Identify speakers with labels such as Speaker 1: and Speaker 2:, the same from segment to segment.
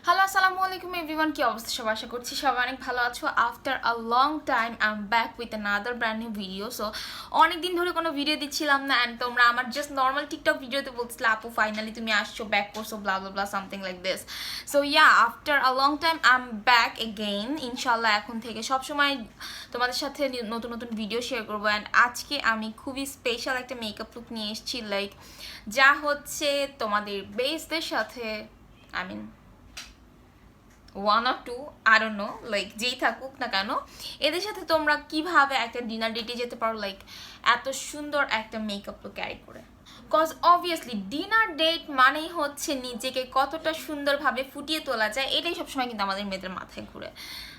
Speaker 1: Hello আসসালামু আলাইকুম everyone, কি অবস্থা সব? আশা করছি সবাই অনেক ভালো আছো। After a long time I am back with another brand new video. So অনেকদিন ধরে কোনো ভিডিও দিচ্ছিলাম না, অ্যান্ড তোমরা আমার জাস্ট নর্মাল টিকটক ভিডিওতে বলছিলে আপু ফাইনালি তুমি আসছো, ব্যাক করছো, blah blah blah something like this. So yeah, after a long time I am back again. ইনশাল্লাহ এখন থেকে সবসময় তোমাদের সাথে নতুন নতুন ভিডিও শেয়ার করবো। অ্যান্ড আজকে আমি খুবই স্পেশাল একটা মেকআপ লুক নিয়ে এসেছি, লাইক যা হচ্ছে তোমাদের বেসদের সাথে, I mean one or two, I don't know, like যেই থাকুক না কেন, এদের সাথে তোমরা কিভাবে একটা ডিনার ডেটে যেতে পারো, লাইক এত সুন্দর একটা মেকআপ তো ক্যারি করে। কজ অবভিয়াসলি ডিনার ডেট মানেই হচ্ছে নিজেকে কতটা সুন্দরভাবে ফুটিয়ে তোলা যায়, এটাই সবসময় কিন্তু আমাদের মেয়েদের মাথায় ঘুরে।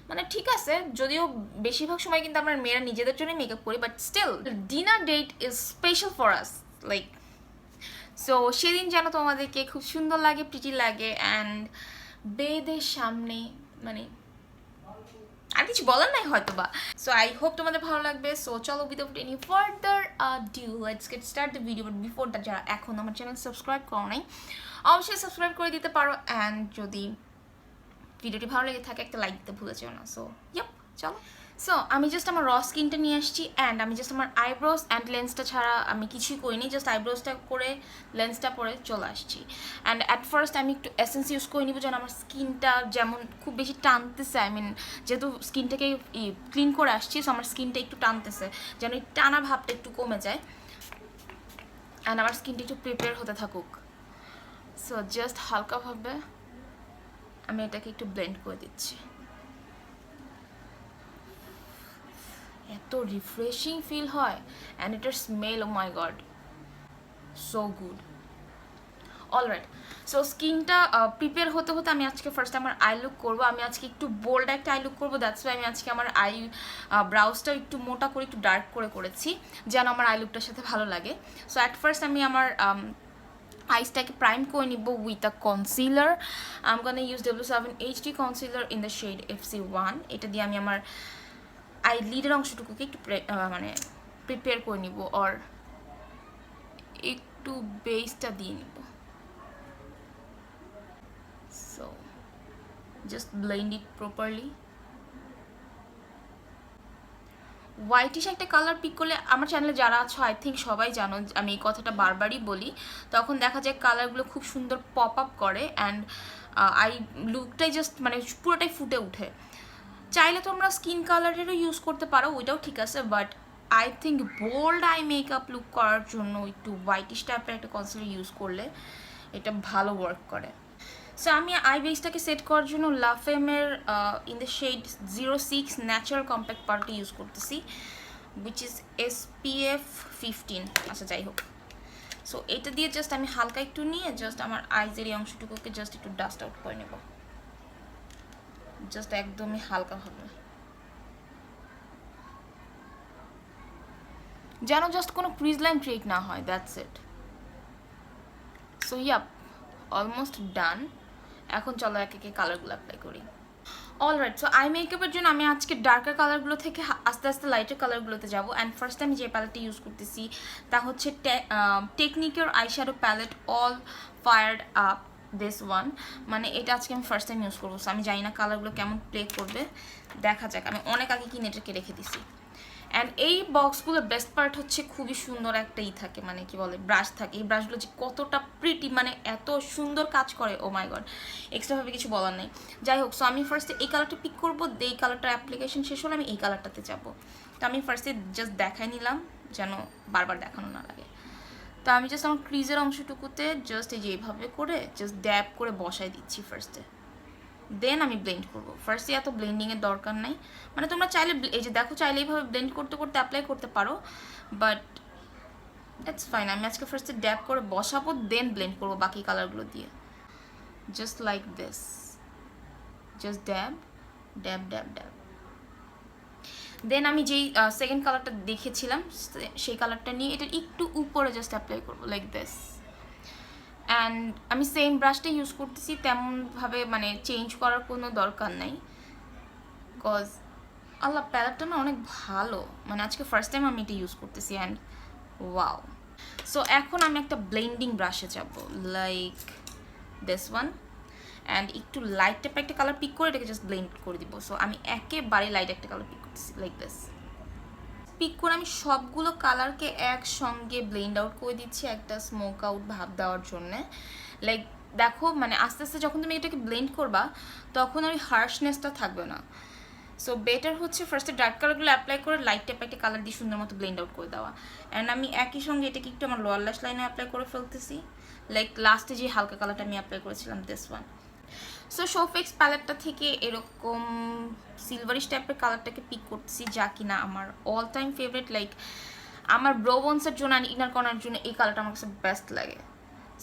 Speaker 1: মানে ঠিক আছে, যদিও বেশিরভাগ সময় কিন্তু আমরা মেয়েরা নিজেদের জন্যই মেকআপ করি, but still dinner date is special for us, like so সেদিন যেন তোমাদেরকে খুব সুন্দর লাগে, প্রিটি লাগে, অ্যান্ড বেদের সামনে, মানে আর কিছু বলার নাই হয়তো বা। সো আই হোপ তোমাদের ভালো লাগবে। সো চলো, without any further due let's get start the video. But before that, যারা এখন আমার চ্যানেল সাবস্ক্রাইব করো নাই, অবশ্যই সাবস্ক্রাইব করে দিতে পারো, অ্যান্ড যদি ভিডিওটি ভালো লেগে থাকে একটা লাইক দিতে ভুলে যেও না। সো ইয়াপ, চলো। সো আমি জাস্ট আমার র স্কিনটা নিয়ে আসছি, অ্যান্ড আমি জাস্ট আমার আইব্রোস অ্যান্ড লেন্সটা ছাড়া আমি কিছুই করিনি, জাস্ট আইব্রোসটা করে লেন্সটা পরে চলে আসছি। অ্যান্ড অ্যাট ফার্স্ট আমি একটু এসেন্স ইউজ করে নিব, যেন আমার স্কিনটা যেমন খুব বেশি টানতেছে, আই মিন যেহেতু স্কিনটাকে ক্লিন করে আসছি, সো আমার স্কিনটা একটু টানতেছে, যেন এই টানা ভাবটা একটু কমে যায়, অ্যান্ড আমার স্কিনটা একটু প্রিপেয়ার হতে থাকুক। সো জাস্ট হালকাভাবে আমি এটাকে একটু ব্লেন্ড করে দিচ্ছি। এত রিফ্রেশিং ফিল হয়, অ্যান্ড এটার smell, oh my god, so good. Alright, so স্কিনটা প্রিপেয়ার হতে হতে আমি আজকে ফার্স্ট আমার আই লুক করবো। আমি আজকে একটু বোল্ড একটা আই লুক করবো, দ্যাটস ওয়াই আমি আজকে আমার আই ব্রাউজটা একটু মোটা করে, একটু ডার্ক করে করেছি, যেন আমার আই লুকটার সাথে ভালো লাগে। সো অ্যাট ফার্স্ট আমি আমার আইসটাকে প্রাইম করে নিব with a concealer. I am gonna use W7 HD concealer in the shade FC1। এটা দিয়ে আমি আমার আই লিডের অংশটুকুকে একটু মানে প্রিপেয়ার করে নিব, আর একটু বেসটা দিয়ে নিব। So just blend it properly. Whitish একটা কালার পিক করলে, আমার চ্যানেলে যারা আছো আই থিঙ্ক সবাই জানো, আমি এই কথাটা বারবারই বলি, তখন দেখা যায় কালারগুলো খুব সুন্দর পপ আপ করে, অ্যান্ড আই লুকটাই জাস্ট মানে পুরোটাই ফুটে উঠে। চাইলে তোমরা স্কিন কালারেরও ইউজ করতে পারো, ওইটাও ঠিক আছে, but I think bold eye makeup look করার জন্য একটু হোয়াইটিশ টাইপের একটা কনসিলার ইউজ করলে এটা ভালো ওয়ার্ক করে। সো আমি আই বেসটাকে সেট করার জন্য লাফেমের in the shade 06 natural compact পাউডারটা ইউজ করতেছি, উইচ ইজ SPF 15। আচ্ছা যাই হোক, সো এটা দিয়ে জাস্ট আমি হালকা একটু নিয়ে জাস্ট আমার আইজের এই অংশটুকুকে জাস্ট একটু ডাস্ট আউট করে নেব, জাস্ট একদমই হালকা হবে, যেন জাস্ট কোনো ক্রিজ লাইন ক্রিয়েট না হয়, that's it. So yup, almost done. এখন চলো এক একে কালারগুলো অ্যাপ্লাই করি। অলরাইট, সো আই মেকআপের জন্য আমি আজকে ডার্কার কালারগুলো থেকে আস্তে আস্তে লাইটার কালারগুলোতে যাবো। অ্যান্ড ফার্স্ট আমি যে প্যালেটটা ইউজ করতেছি তা হচ্ছে টেকনিকের eyeshadow palette, all fired up this one. মানে এটা আজকে আমি ফার্স্ট টাইম ইউজ করবো, সো আমি জানি না কালারগুলো কেমন প্লে করবে, দেখা যাক। আমি অনেক আগে কিনে এটাকে রেখে দিছি। অ্যান্ড এই বক্সগুলোর বেস্ট পার্ট হচ্ছে খুবই সুন্দর একটা থাকে, মানে কি বলে, ব্রাশ থাকে। এই ব্রাশগুলো যে কতটা প্রিটি, মানে এত সুন্দর কাজ করে, ও মাই গড, এক্সট্রাভাবে কিছু বলার নেই। যাই হোক, সো আমি ফার্স্টে এই কালারটা পিক করবো, এই কালারটার অ্যাপ্লিকেশন শেষ হলে আমি এই কালারটাতে যাবো। তো আমি ফার্স্টে জাস্ট দেখাই নিলাম, যেন বারবার দেখানো না লাগে। তো আমি জাস্ট আমার ক্রিজের অংশটুকুতে জাস্ট এই যে এইভাবে করে জাস্ট ড্যাব করে বসাই দিচ্ছি ফার্স্টে, দেন আমি ব্লেন্ড করবো। ফার্স্টে এত ব্লেন্ডিংয়ের দরকার নাই, মানে তোমরা চাইলে এই যে দেখো, চাইলে এইভাবে ব্লেন্ড করতে করতে অ্যাপ্লাই করতে পারো, বাট ইটস ফাইন। আমি আজকে ফার্স্টে ড্যাব করে বসাবো, দেন ব্লেন্ড করবো বাকি কালারগুলো দিয়ে, জাস্ট লাইক দিস, জাস্ট ড্যাব ড্যাব ড্যাব ড্যাব। দেন আমি যেই সেকেন্ড কালারটা দেখেছিলাম সেই কালারটা নিয়ে এটার একটু উপরে জাস্ট অ্যাপ্লাই করবো, লাইক দিস। অ্যান্ড আমি সেম ব্রাশটা ইউজ করতেছি, তেমনভাবে মানে চেঞ্জ করার কোনো দরকার নাই, বিকজ আল্লাহ প্যালেটটা না অনেক ভালো, মানে আজকে ফার্স্ট টাইম আমি এটা ইউজ করতেছি, অ্যান্ড ওয়াও। সো এখন আমি একটা ব্লেন্ডিং ব্রাশে যাব, লাইক দিস ওয়ান। অ্যান্ড একটু লাইট টাইপের একটা কালার পিক করে এটাকে জাস্ট ব্লেন্ড করে দিব। সো আমি একেবারে লাইট একটা কালার পিক করতেছি লাইক দিস। পিক করে আমি সবগুলো কালারকে একসঙ্গে ব্লেন্ড আউট করে দিচ্ছি একটা স্মোক আউট ভাব দেওয়ার জন্যে। লাইক দেখো মানে আস্তে আস্তে যখন তুমি এটাকে ব্লেন্ড করবা তখন ওই হার্শনেসটা থাকবে না। সো বেটার হচ্ছে ফার্স্টে ডার্ক কালারগুলো অ্যাপ্লাই করে লাইট টাইপ একটা কালার দিয়ে সুন্দর মতো ব্লেন্ড আউট করে দেওয়া। অ্যান্ড আমি একই সঙ্গে এটাকে একটু আমার লোয়ার ল্যাশ লাইনে অ্যাপ্লাই করে ফেলতেছি, লাইক লাস্টে যে হালকা কালারটা আমি অ্যাপ্লাই করেছিলাম দিস ওয়ান। সো শোফেক্স প্যালেটটা থেকে এরকম সিলভারিশ টাইপের কালারটাকে পিক করতেছি, যা কিনা আমার অল টাইম ফেভারিট। লাইক আমার ব্রো বোনসের জন্য আর ইনার কর্নার জন্য এই কালারটা আমার কাছে বেস্ট লাগে।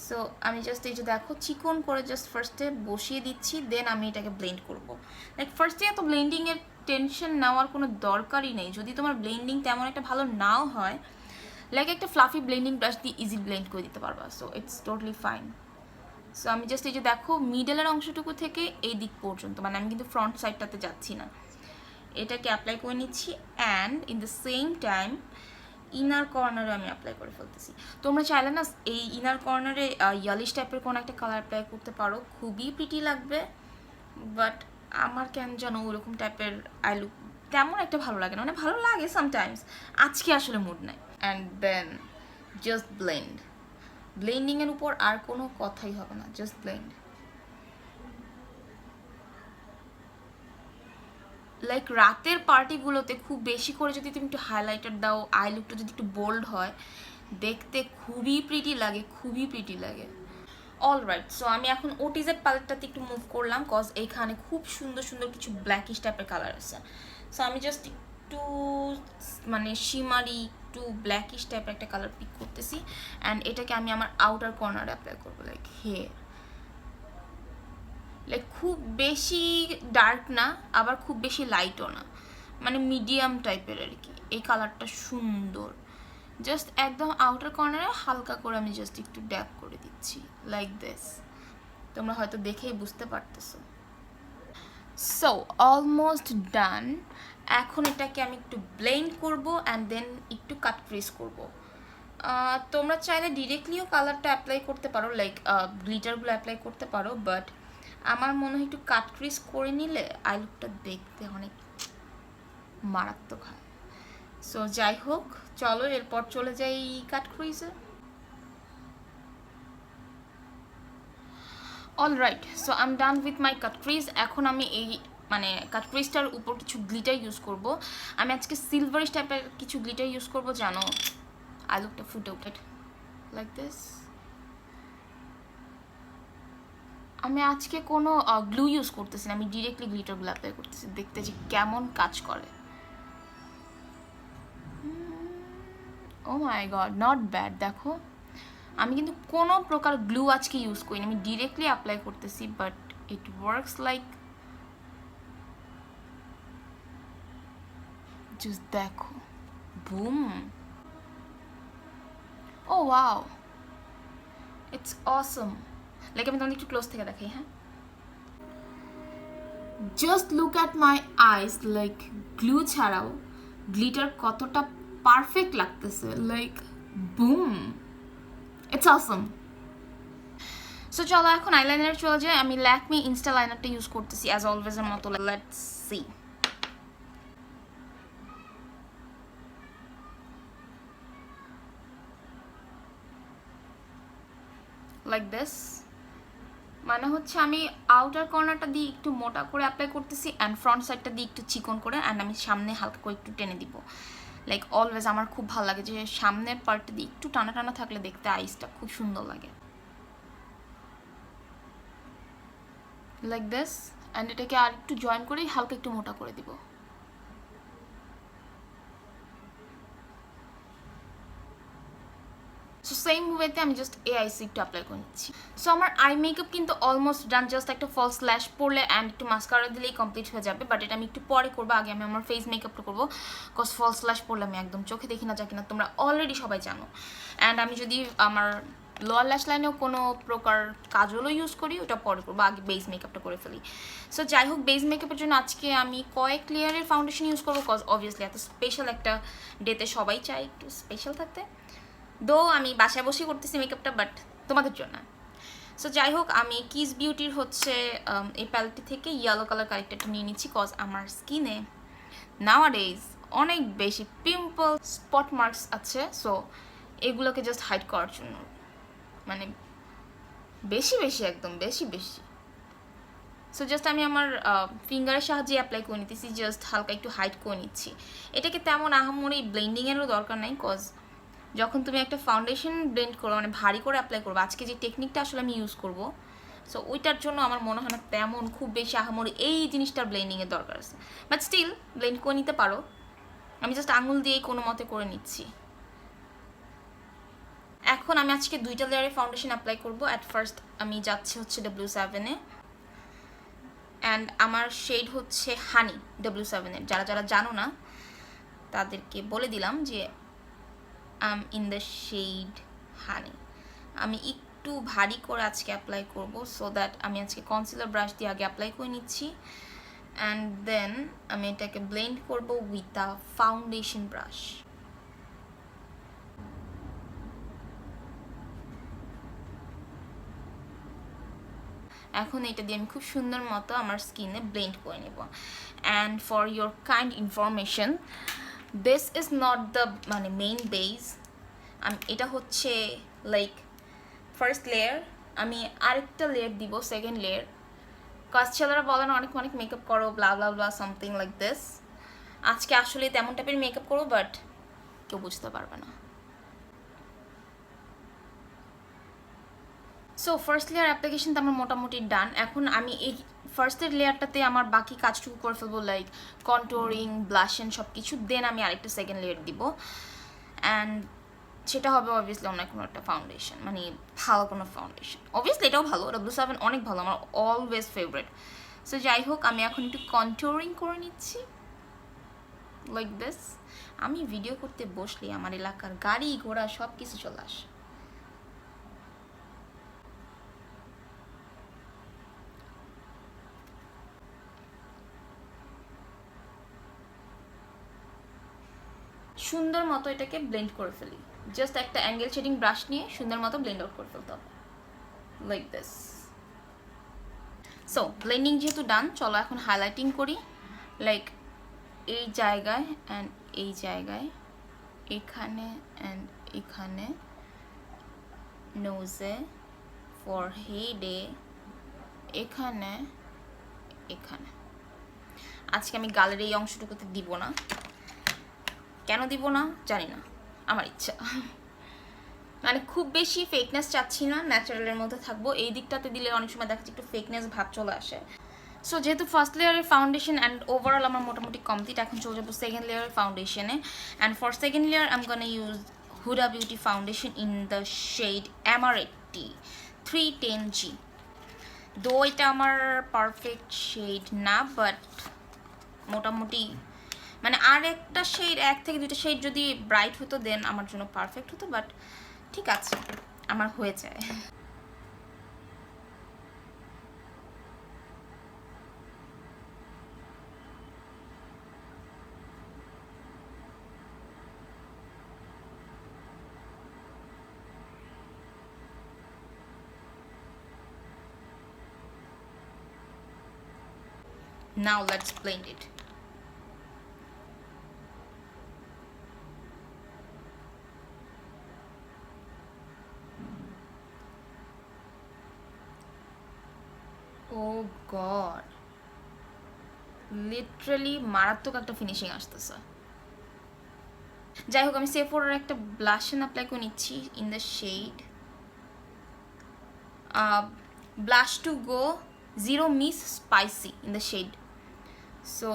Speaker 1: সো আমি জাস্ট এই যে দেখো চিকন করে জাস্ট ফার্স্টে বসিয়ে দিচ্ছি, দেন আমি এটাকে ব্লেন্ড করবো। লাইক ফার্স্টে এত ব্লেন্ডিংয়ের টেনশন নেওয়ার কোনো দরকারই নেই। যদি তোমার ব্লেন্ডিং তেমন একটা ভালো নাও হয়, লাইক একটা ফ্লাফি ব্লেন্ডিং ব্রাশ দিয়ে ইজি ব্লেন্ড করে দিতে পারবা। So it's totally fine. So আমি জাস্ট এই যে দেখো মিডলের অংশটুকু থেকে এই দিক পর্যন্ত, মানে আমি কিন্তু ফ্রন্ট সাইডটাতে যাচ্ছি না, এটাকে অ্যাপ্লাই করে নিচ্ছি। And in the same time inner কর্নারে আমি অ্যাপ্লাই করে ফেলতেছি। তোমরা চাইলে না এই ইনার কর্নারে ইয়ালিশ টাইপের কোনো একটা কালার অ্যাপ্লাই করতে পারো, খুবই প্রিটি লাগবে। বাট আমার কেন জানো ওরকম টাইপের আই লুক তেমন একটা ভালো লাগে না, মানে ভালো লাগে সামটাইমস, আজকে আসলে মুড নাই। অ্যান্ড দেন জাস্ট ব্লেন্ড, ব্লেন্ডিংয়ের উপর আর কোনো কথাই হবে না, জাস্ট ব্লেন্ড। লাইক রাতের পার্টিগুলোতে খুব বেশি করে যদি তুমি একটু হাইলাইটার দাও, আই লুকটা যদি একটু বোল্ড হয়, দেখতে খুবই প্রিটি লাগে, খুবই প্রিটি লাগে। অলরাইট, সো আমি এখন ওটিজেড প্যালেটটাতে একটু মুভ করলাম, কজ এইখানে খুব সুন্দর সুন্দর কিছু ব্ল্যাকিশ টাইপের কালার আছে। সো আমি জাস্ট একটু মানে শিমারি একটু ব্ল্যাকিশ টাইপের একটা কালার পিক করতেছি, অ্যান্ড এটাকে আমি আমার আউটার কর্নারে অ্যাপ্লাই করবো, লাইক হেয়ার। লাইক খুব বেশি ডার্ক না, আবার খুব বেশি লাইটও না, মানে মিডিয়াম টাইপের আর কি। এই কালারটা সুন্দর, জাস্ট একদম আউটার কর্নারে হালকা করে আমি জাস্ট একটু ড্যাপ করে দিচ্ছি লাইক দিস। তোমরা হয়তো দেখেই বুঝতে পারতেছো। So almost done. এখন এটাকে আমি একটু ব্লেন্ড করব অ্যান্ড দেন একটু কাট ক্রিজ করব। তোমরা চাইলে ডিরেক্টলিও কালারটা অ্যাপ্লাই করতে পারো, লাইক গ্লিটারগুলো অ্যাপ্লাই করতে পারো, বাট আমার মনে হয় একটু কাট ক্রিজ করে নিলে আই লুকটা দেখতে অনেক মারাত্মক হয়। সো যাই হোক, চলো এরপর চলে যাই কাট ক্রিজে। Alright, so I am done with my cut crease. এখন আমি এই মানে কাট ক্রিজটার উপর কিছু গ্লিটার ইউজ করব। আমি আজকে সিলভারিশ টাইপের কিছু গ্লিটার ইউজ করব, জানো আই লুকটা ফুটে উঠে লাইক দিস। আমি আজকে কোনো গ্লু ইউজ করতেছি না, আমি ডিরেক্টলি গ্লিটারগুলো অ্যাপ্লাই করতেছি, দেখতে যে কেমন কাজ করে। ও মাই গড, নট ব্যাড। দেখো আমি কিন্তু কোনো প্রকার গ্লু আজকে ইউজ করিনি, আমি ডিরেক্টলি অ্যাপ্লাই করতেছি, but it works like just দেখো, boom. Oh wow, it's awesome. Like আমি তোমাদের একটু ক্লোজ থেকে দেখাই। হ্যাঁ, just look at my eyes, like glue ছাড়াও গ্লিটার কতটা পারফেক্ট লাগতেছে, like boom, it's awesome. So চলো এখন আইলাইনার চলে যায়। আমি ল্যাকমি ইনস্টা লাইনারটা ইউজ করতেছি অ্যাজ অলওয়েজের মতো। Let's C. লাইক দিস, মানে হচ্ছে আমি আউটার কর্নারটা দিয়ে একটু মোটা করে অ্যাপ্লাই করতেছি অ্যান্ড ফ্রন্ট সাইডটা দিয়ে একটু চিকন করে, অ্যান্ড আমি সামনে হালকা করে একটু টেনে দিব। লাইক অলওয়েজ আমার খুব ভালো লাগে যে সামনের পার্টটা দিয়ে একটু টানা টানা থাকলে দেখতে আইসটা খুব সুন্দর লাগে, লাইক দিস। অ্যান্ড এটাকে আর একটু জয়েন করে হালকা একটু মোটা করে দিব। সো সেম ওয়েতে আমি জাস্ট এই আইসি একটু অ্যাপ্লাই করে নিচ্ছি। সো আমার আই মেকআপ কিন্তু অলমোস্ট ডান, জাস্ট একটা ফলস ল্যাশ পরলে অ্যান্ড একটু মাস্কারা দিলেই কমপ্লিট হয়ে যাবে, বাট এটা আমি একটু পরে করবো, আগে আমি আমার ফেস মেকআপটা করবো, বিকজ ফলস ল্যাশ পরলে আমি একদম চোখে দেখি না, যা কিনা তোমরা অলরেডি সবাই জানো। অ্যান্ড আমি যদি আমার লোয়ার ল্যাশ লাইনেও কোনো প্রকার কাজলও ইউজ করি, ওটা পরে করবো, আগে বেস মেকআপটা করে ফেলি। সো যাই হোক, বেস মেকআপের জন্য আজকে আমি কয়েক লেয়ারের ফাউন্ডেশন ইউজ করবো, বিকজ অবভিয়াসলি এত স্পেশাল একটা ডেতে সবাই চাই একটু স্পেশাল থাকতে। দো আমি বাসায় বসেই করতেছি মেকআপটা, বাট তোমাদের জন্য। সো যাই হোক, আমি কিস বিউটির হচ্ছে এই প্যালেটটি থেকে ইয়েলো কালার কালেক্টারটা নিয়ে নিচ্ছি, কজ আমার স্কিনে নাওয়াডেজ অনেক বেশি পিম্পল স্পট মার্কস আছে। সো এগুলোকে জাস্ট হাইড করার জন্য, মানে বেশি বেশি একদম বেশি বেশি। সো জাস্ট আমি আমার ফিঙ্গারের সাহায্যে অ্যাপ্লাই করে নিতেছি, জাস্ট হালকা একটু হাইড করে নিচ্ছি। এটাকে তেমন আহামরি ব্লেন্ডিংয়েরও দরকার নাই, কজ যখন তুমি একটা ফাউন্ডেশন ব্লেন্ড করো, মানে ভারী করে অ্যাপ্লাই করবো, আজকে যে টেকনিকটা আসলে আমি ইউজ করবো, সো ওইটার জন্য আমার মনে হয় না তেমন খুব বেশি আহামরি এই জিনিসটার ব্লেন্ডিংয়ের দরকার আছে। বাট স্টিল ব্লেন্ড করে নিতে পারো। আমি জাস্ট আঙুল দিয়েই কোনো মতে করে নিচ্ছি। এখন আমি আজকে 2টা লেয়ারে ফাউন্ডেশন অ্যাপ্লাই করবো। অ্যাট ফার্স্ট আমি যাচ্ছি হচ্ছে W7-এ, অ্যান্ড আমার শেড হচ্ছে হানি W7-এর। যারা যারা জানো না তাদেরকে বলে দিলাম যে ইন দ্য শেড হানি। আমি একটু ভারী করে আজকে অ্যাপ্লাই করব, সো দ্যাট আমি আজকে কনসিলার ব্রাশ দিয়ে আগে অ্যাপ্লাই করে নিচ্ছি, অ্যান্ড দেন আমি এটাকে ব্লেন্ড করব উইথ আ ফাউন্ডেশন ব্রাশ। এখন এটা দিয়ে আমি খুব সুন্দর মতো আমার স্কিনে ব্লেন্ড করে নেব। And for your kind information, this is not the মানে মেইন বেস। এটা হচ্ছে লাইক ফার্স্ট লেয়ার। আমি আরেকটা লেয়ার দিব, সেকেন্ড লেয়ার। কাজ ছেলেরা বলেন অনেক অনেক মেকআপ করো, ব্লা blah blah something like this. আজকে আসলে তেমন টাইপের মেকআপ করবো, বাট কেউ বুঝতে পারবে না। সো ফার্স্ট লেয়ার অ্যাপ্লিকেশন তো আমার মোটামুটি ডান। এখন আমি এই ফার্স্টের লেয়ারটাতে আমার বাকি কাজটুকু করে ফেলবো, লাইক কন্ট্রোরিং, ব্লাশন সব কিছু। দেন আমি আরেকটা সেকেন্ড লেয়ার দিব, অ্যান্ড সেটা হবে অবভিয়াসলি অন্য কোনো একটা ফাউন্ডেশন, মানে ভালো কোনো ফাউন্ডেশন। অবভিয়াসলি এটাও ভালো, W7 অনেক ভালো, আমার অলওয়েজ ফেভারিট। সো যাই হোক, আমি এখন একটু কন্ট্রোরিং করে নিচ্ছি লাইক দিস। আমি ভিডিও করতে বসলে আমার এলাকার গাড়ি ঘোড়া সব কিছু চলে আসে। সুন্দর মতো এটাকে ব্লেন্ড করে ফেলি। জাস্ট একটা অ্যাঙ্গেল শেডিং ব্রাশ নিয়ে সুন্দর মতো ব্লেন্ড আউট করে ফেলতে হবে লাইক দিস। সো ব্লেন্ডিং যেহেতু ডান, চলো এখন হাইলাইটিং করি। লাইক এই জায়গায় অ্যান্ড এই জায়গায়, এখানে অ্যান্ড এখানে, নোজে, ফরহেডে, এখানে এখানে। আজকে আমি গালের এই অংশটুকুতে দিব না। কেন দিব না জানি না, আমার ইচ্ছা। মানে খুব বেশি ফেকনেস চাচ্ছি না, ন্যাচারালের মধ্যে থাকবো। এই দিকটাতে দিলে অনেক সময় দেখা যাচ্ছে একটু ফেকনেস ভাব চলে আসে। সো যেহেতু ফার্স্ট লেয়ারের ফাউন্ডেশন অ্যান্ড ওভারঅল আমার মোটামুটি কমপ্লিট, এখন চলে যাবো সেকেন্ড লেয়ারের ফাউন্ডেশনে। And for second layer I am gonna use Huda beauty foundation in the shade এমারেটটি 310G। দো এটা আমার পারফেক্ট শেড না, বাট মোটামুটি মানে আর একটা শেড, 1 থেকে 2টা শেড যদি ব্রাইট হতো দেন আমার জন্য পারফেক্ট হতো, বাট ঠিক আছে, আমার হয়ে যায়। Now let's blend it. Oh god, literally মারাত্মক একটা ফিনিশিং আসতেছে। যাই হোক, আমি সেফোরার একটা ব্লাশন অ্যাপ্লাই করে নিচ্ছি in the shade blush to go zero miss spicy in the shade. So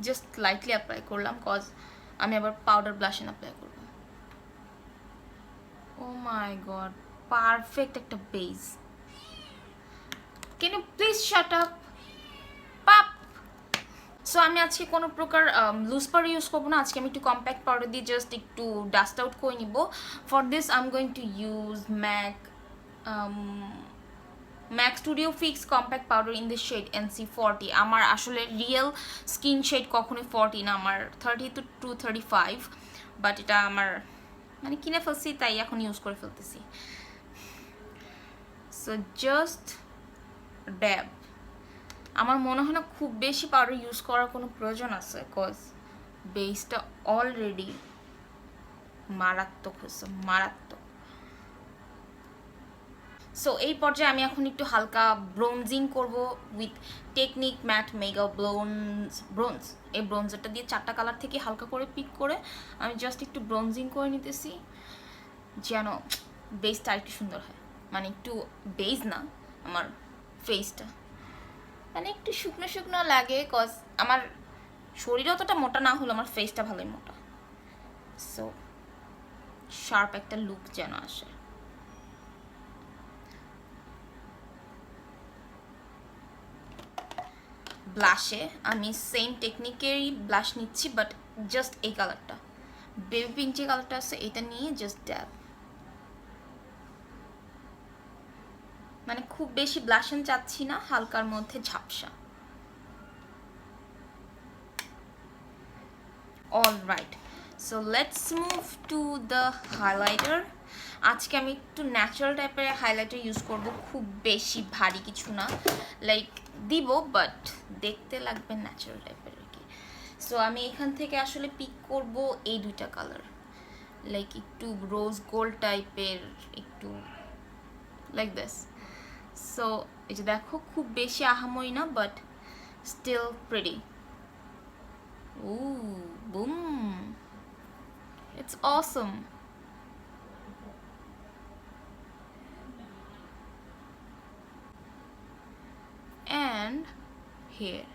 Speaker 1: just lightly apply করলাম, কজ আমি আবার পাউডার ব্লাশন অ্যাপ্লাই করব। ও মাই গড, পারফেক্ট একটা base. Can you please shut up pup. So আমি আজকে কোনো প্রকার loose powder use করবো না। আজকে আমি একটু কম্প্যাক্ট পাউডার দিয়ে জাস্ট একটু ডাস্ট আউট করে নিব। For this I am going to use MAC studio fix compact powder in the shade NC40। আমার আসলে রিয়েল স্কিন শেড কখনোই 40 না, আমার 30 to 35, বাট এটা আমার মানে কিনে ফেলছি তাই এখন ইউজ করে ফেলতেছি। সো জাস্ট ড্যাব। আমার মনে হয় না খুব বেশি পাউডার ইউজ করার কোনো প্রয়োজন আছে, কজ বেসটা অলরেডি মারাত্মক হয়েছে, মারাত্মক। সো এই পর্যায়ে আমি এখন একটু হালকা ব্রোনজিং করব with Technic matte mega bronze. এই ব্রোঞ্জারটা দিয়ে 4টা কালার থেকে হালকা করে পিক করে আমি জাস্ট একটু ব্রোনজিং করে নিতেছি, যেন বেসটা একটু সুন্দর হয়। মানে একটু বেস না, আমার ফেসটা মানে একটু শুকনো শুকনো লাগে, কজ আমার শরীর অতটা মোটা না হলো আমার ফেসটা ভালোই মোটা। সো শার্প একটা লুক যেন আসে। ব্লাশে আমি সেম টেকনিকেরই ব্লাশ নিচ্ছি, বাট জাস্ট এই কালারটা, বেবি পিঙ্ক যে কালারটা আছে এটা নিয়ে জাস্ট ড্যাব। মানে খুব বেশি ব্লাশন চাচ্ছি না, হালকার মধ্যে ঝাপসা। Alright, so let's move to the highlighter. আজকে আমি একটু ন্যাচারাল টাইপের হাইলাইটার ইউজ করব, খুব বেশি ভারী কিছু না, লাইক দিব বাট দেখতে লাগবে ন্যাচারাল টাইপের আর কি। সো আমি এখান থেকে আসলে পিক করব এই 2টা কালার, লাইক একটু রোজ গোল্ড টাইপের, একটু লাইক দিস। সো এই যে দেখো খুব বেশি আহামরি না, but still pretty. Ooh, boom. It's awesome. And here.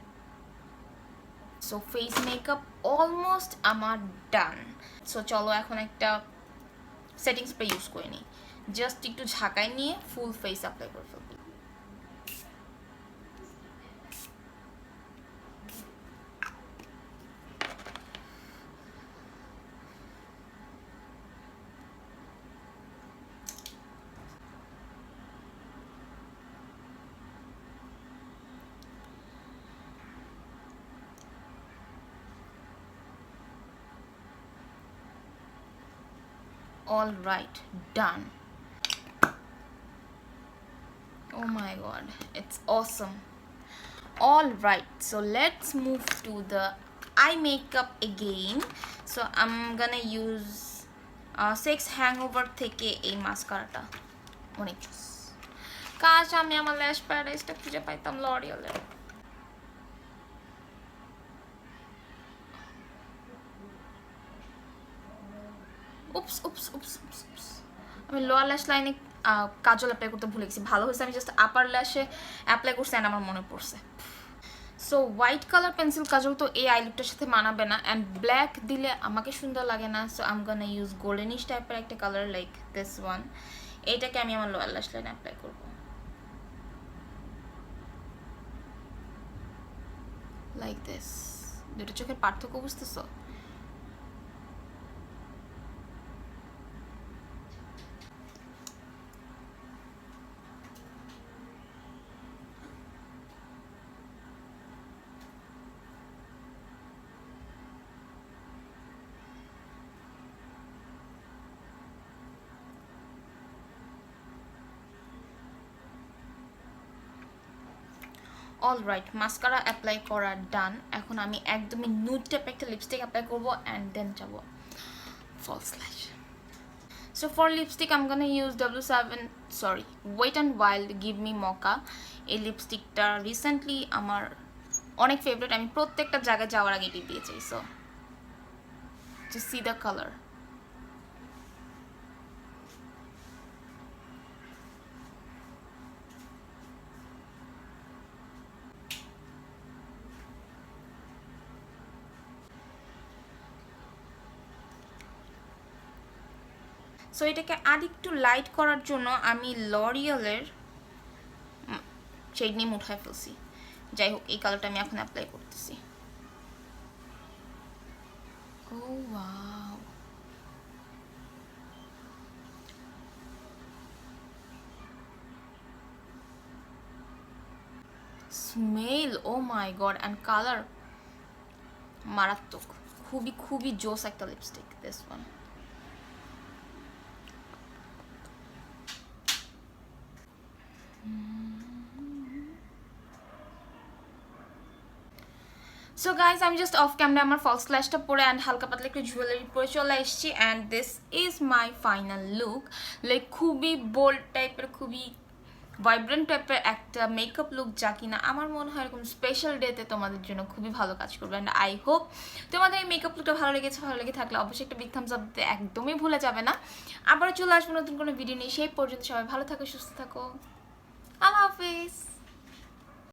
Speaker 1: So face makeup almost আমার done. So চলো এখন একটা সেটিং স্প্রে ইউজ করে নিই, জাস্ট একটু ঝাঁকায় নিয়ে ফুল ফেস অ্যাপ্লাই করে ফেলবো। All right, done. Oh my god, it's awesome. All right, so let's move to the eye makeup again. So I'm gonna use Sex Hangover থেকে এই মাস্কারাটা, অনেক জোস। কাজ আমি আমার ল্যাশ প্যারাডাইসটা খুঁজে পাইতাম লরিয়ালের। উপস উপস উপস উপস উপস, আমি লোয়ার ল্যাশ লাইনে কাজল অ্যাপ্লাই করতে ভুলে গেছি। ভালো হয়েছে আমি জাস্ট আপার ল্যাশে অ্যাপ্লাই করছি অ্যান্ড আমার মনে পড়ছে। সো হোয়াইট কালার পেন্সিল কাজল তো এই আই লুকটার সাথে মানাবে না, অ্যান্ড ব্ল্যাক দিলে আমাকে সুন্দর লাগে না। So I am gonna use goldenish টাইপের একটা কালার লাইক দিস ওয়ান। এইটাকে আমি আমার লোয়ার ল্যাশ লাইনে অ্যাপ্লাই করবো, লাইক দিস। দুটো চোখের পার্থক্য বুঝতেছো? অলরাইট, মাস্কারা অ্যাপ্লাই করা ডান। এখন আমি একদমই নুড টাইপ একটা লিপস্টিক অ্যাপ্লাই করবো অ্যান্ড দেন যাবো false lash. So for lipstick I am gonna use Wet n Wild give me mocha. এই লিপস্টিকটা রিসেন্টলি আমার অনেক ফেভারিট, আমি প্রত্যেকটা জায়গায় যাওয়ার আগে এটি দিয়েছি। So just see the colour. So এটাকে আরেকটু লাইট করার জন্য আমি লরিয়ালের শেড নেম উঠায় ফেলছি। যাই হোক, এই কালারটা আমি এখন অ্যাপ্লাই করতেছি। Oh wow, smell, oh my god, and colour মারাত্মক, খুবই খুবই জোস একটা lipstick this one. So guys আমি জাস্ট অফ ক্যামেরা আমার ফলস ল্যাশটা পরে অ্যান্ড হালকা পাতলা একটু জুয়েলারি পরে চলে এসেছি, and this is my final look. Like খুবই বোল্ড টাইপের, খুবই ভাইব্রেন্ট টাইপের একটা মেকআপ লুক, যা কিনা আমার মনে হয় এরকম স্পেশাল ডেতে তোমাদের জন্য খুবই ভালো কাজ করবে। অ্যান্ড আই হোপ তোমাদের এই মেকআপ লুকটা ভালো লেগেছে। ভালো লেগে থাকলে অবশ্যই একটা বিগ থামস আপ দিতে একদমই ভুলে যাবে না। আবারও চলে আসবো নতুন কোনো ভিডিও নিয়ে। সেই পর্যন্ত সবাই ভালো থাকো, সুস্থ থাকো, আল্লাহ হাফিজ।